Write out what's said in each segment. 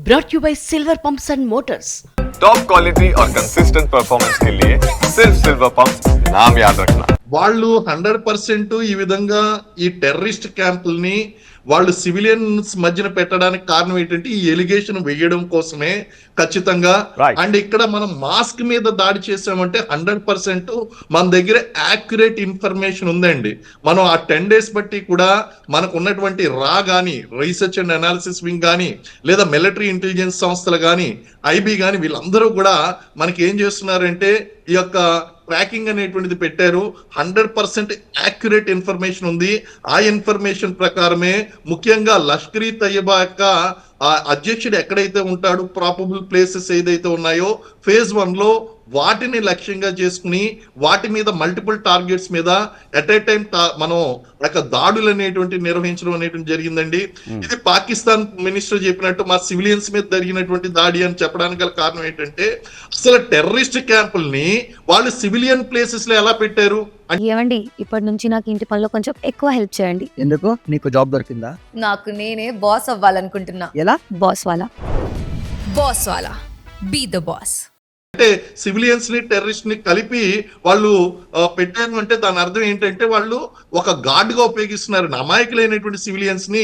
brought you by Silver Pumps and Motors. Top quality और consistent performance के लिए सिर्फ सिल्वर पंप्स नाम याद रखना. వాళ్ళు 100% ఈ విధంగా ఈ టెర్రరిస్ట్ క్యాంపుల్ని వాళ్ళు సివిలియన్స్ మధ్యన పెట్టడానికి కారణం ఏంటంటే ఈ ఎలిగేషన్ వేయడం కోసమే ఖచ్చితంగా. Right. అండ్ ఇక్కడ మనం మాస్క్ మీద దాడి చేసామంటే 100% మన దగ్గర యాక్యురేట్ ఇన్ఫర్మేషన్ ఉందండి. మనం ఆ 10 days బట్టి కూడా మనకు ఉన్నటువంటి రా కానీ రీసెర్చ్ అండ్ అనాలిసిస్ వింగ్ కానీ లేదా మిలిటరీ ఇంటెలిజెన్స్ సంస్థలు కానీ ఐబీ కానీ వీళ్ళందరూ కూడా మనకి ఏం చేస్తున్నారంటే ఈ యొక్క ట్రాకింగ్ అనేటువంటిది పెట్టారు. 100% యాక్యురేట్ ఇన్ఫర్మేషన్ ఉంది. ఆ ఇన్ఫర్మేషన్ ప్రకారమే ముఖ్యంగా లష్కర్ ఈ తయ్యబా యొక్క అధ్యక్షుడు ఎక్కడైతే ఉంటాడో ప్రాబబుల్ ప్లేసెస్ ఏదైతే ఉన్నాయో ఫేజ్ 1 లో వాటిని లక్ష్యంగా చేసుకుని వాటి మీద మల్టిపుల్ టార్గెట్స్ మీద ఎట్ ఏ టైం మనం దాడులు అనేటువంటి నిర్వహించడం అనేటువంటి జరిగిందండి. ఇది పాకిస్తాన్ మినిస్టర్ చెప్పినట్టు మా సివిలియన్స్ మీద జరిగినటువంటి దాడి అని చెప్పడానికి గల కారణం ఏంటంటే అసలు టెర్రరిస్ట్ క్యాంపుల్ని వాళ్ళు సివిలియన్ ప్లేసెస్ లో ఎలా పెట్టారు? ఏమండి, ఇప్పటి నుంచి నాకు ఇంటి పనిలో కొంచెం ఎక్కువ హెల్ప్ చేయండి. ఎందుకు? నీకు జాబ్ దొరికిందా? నాకు నేనే బాస్ అవ్వాలనుకుంటున్నా. ఎలా? బాస్ వాలా బీ ద బాస్. అంటే సివిలియన్స్ ని టెర్రరిస్ట్ ని కలిపి వాళ్ళు పెట్టారు అంటే దాని అర్థం ఏంటంటే వాళ్ళు ఒక గార్డ్ గా ఉపయోగిస్తున్నారు. అమాయకులైనటువంటి సివిలియన్స్ ని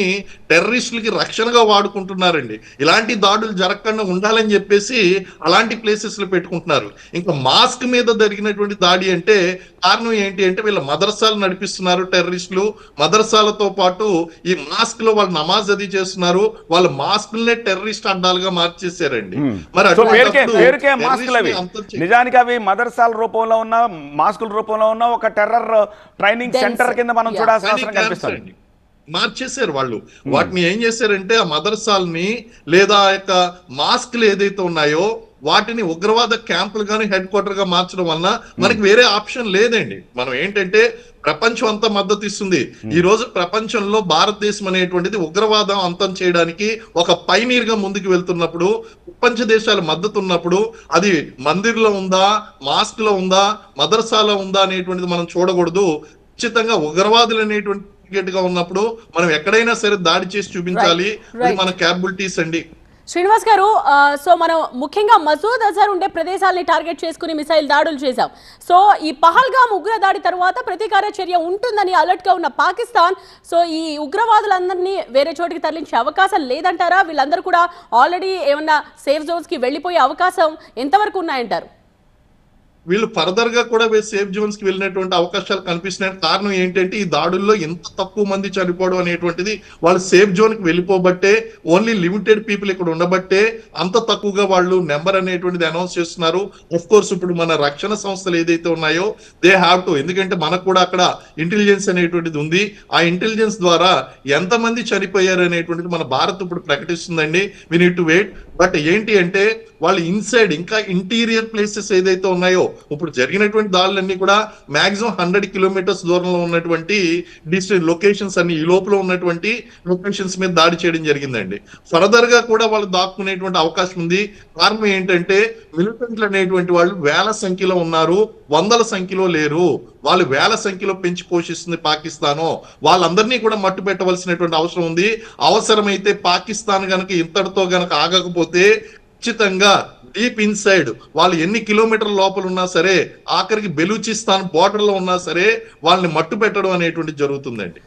టెర్రరిస్టులకి రక్షణగా వాడుకుంటున్నారండి. ఇలాంటి దాడులు జరగకుండా ఉండాలని చెప్పేసి అలాంటి ప్లేసెస్ లో పెట్టుకుంటున్నారు. ఇంకా మాస్క్ మీద జరిగినటువంటి దాడి అంటే కారణం ఏంటి అంటే వీళ్ళ మదర్సాలు నడిపిస్తున్నారు టెర్రరిస్టులు. మదర్సాలతో పాటు ఈ మాస్క్ లో వాళ్ళు నమాజ్ అది చేస్తున్నారు. వాళ్ళ మాస్కులనే టెర్రరిస్ట్ అడ్డాలుగా మార్చేసారండి. మరి నిజానికి అవి మదర్సాల రూపంలో ఉన్న మాస్కుల రూపంలో ఉన్న ఒక టెర్రర్ ట్రైనింగ్ సెంటర్ కింద మనం చూడాల్సిన అవసరం కనిపిస్తుంది. మార్చేశారు వాళ్ళు. వాటిని ఏం చేశారంటే ఆ మదర్సాలని లేదా ఆ యొక్క మాస్క్లు ఏదైతే ఉన్నాయో వాటిని ఉగ్రవాద క్యాంపులు కానీ హెడ్ క్వార్టర్ గా మార్చడం వలన మనకి వేరే ఆప్షన్ లేదండి. మనం ఏంటంటే ప్రపంచం అంతా మద్దతు ఇస్తుంది. ఈ రోజు ప్రపంచంలో భారతదేశం అనేటువంటిది ఉగ్రవాదం అంతం చేయడానికి ఒక పైనీర్ గా ముందుకు వెళ్తున్నప్పుడు ప్రపంచ దేశాల మద్దతు ఉన్నప్పుడు అది మందిర్లో ఉందా, మాస్క్ లో ఉందా, మదర్సాలో ఉందా అనేటువంటిది మనం చూడకూడదు. ఖచ్చితంగా ఉగ్రవాదులు అనేటువంటి గా ఉన్నప్పుడు మనం ఎక్కడైనా సరే దాడి చేసి చూపించాలి. మన క్యాపబిలిటీస్ అండి. శ్రీనివాస్ గారు, సో మనం ముఖ్యంగా మసూద్ అజర్ ఉండే ప్రదేశాలని టార్గెట్ చేసుకుని మిసైల్ దాడులు చేశాం. సో ఈ పహల్గామ్ ఉగ్ర దాడి తర్వాత ప్రతీకార చర్య ఉంటుందని అలర్ట్ గా ఉన్న పాకిస్తాన్ సో ఈ ఉగ్రవాదులందరినీ వేరే చోటికి తరలించే అవకాశం లేదంటారా? వీళ్ళందరూ కూడా ఆల్రెడీ ఏమన్నా సేఫ్ జోన్స్ కి వెళ్ళిపోయే అవకాశం ఎంతవరకు ఉన్నాయంటారు? వీళ్ళు ఫర్దర్ గా కూడా సేఫ్ జోన్స్ కి వెళ్ళినటువంటి అవకాశాలు కనిపిస్తున్నాయి. కారణం ఏంటంటే ఈ దాడుల్లో ఎంత తక్కువ మంది చనిపోవడం అనేటువంటిది వాళ్ళు సేఫ్ జోన్ కి వెళ్ళిపోబట్టే, ఓన్లీ లిమిటెడ్ పీపుల్ ఇక్కడ ఉండబట్టే అంత తక్కువగా వాళ్ళు నెంబర్ అనేటువంటిది అనౌన్స్ చేస్తున్నారు. ఆఫ్ కోర్స్ ఇప్పుడు మన రక్షణ సంస్థలు ఏదైతే ఉన్నాయో దే హ్యావ్ టు, ఎందుకంటే మనకు కూడా అక్కడ ఇంటెలిజెన్స్ అనేటువంటిది ఉంది. ఆ ఇంటెలిజెన్స్ ద్వారా ఎంతమంది చనిపోయారు అనేటువంటిది మన భారత్ ఇప్పుడు ప్రకటిస్తుందండి. We need to wait. But ఏంటి అంటే వాళ్ళు ఇన్సైడ్ ఇంకా ఇంటీరియర్ ప్లేసెస్ ఏదైతే ఉన్నాయో ఇప్పుడు జరిగినటువంటి దాడులన్నీ కూడా మాక్సిమం 100 kilometers దూరంలో ఉన్నటువంటి డిస్ట్రిక్ట్ లొకేషన్స్ అన్ని ఈ లోపల ఉన్నటువంటి లొకేషన్స్ మీద దాడి చేయడం జరిగిందండి. ఫర్దర్ గా కూడా వాళ్ళు దాక్కునేటువంటి అవకాశం ఉంది. కారణం ఏంటంటే మిలిటెంట్లు అనేటువంటి వాళ్ళు వేల సంఖ్యలో ఉన్నారు, వందల సంఖ్యలో లేరు. వాళ్ళు వేల సంఖ్యలో పెంచి పోషిస్తుంది పాకిస్తాను. వాళ్ళందరినీ కూడా మట్టు పెట్టవలసినటువంటి అవసరం ఉంది. అవసరమైతే పాకిస్తాన్ గనక ఇంతటితో గనక ఆగకపోతే ఖచ్చితంగా డీప్ ఇన్సైడ్ వాళ్ళు ఎన్ని కిలోమీటర్ల లోపల ఉన్నా సరే, ఆఖరికి బెలూచిస్తాన్ బోర్డర్ లో ఉన్నా సరే వాళ్ళని మట్టు పెట్టడం అనేటువంటి జరుగుతుందండి.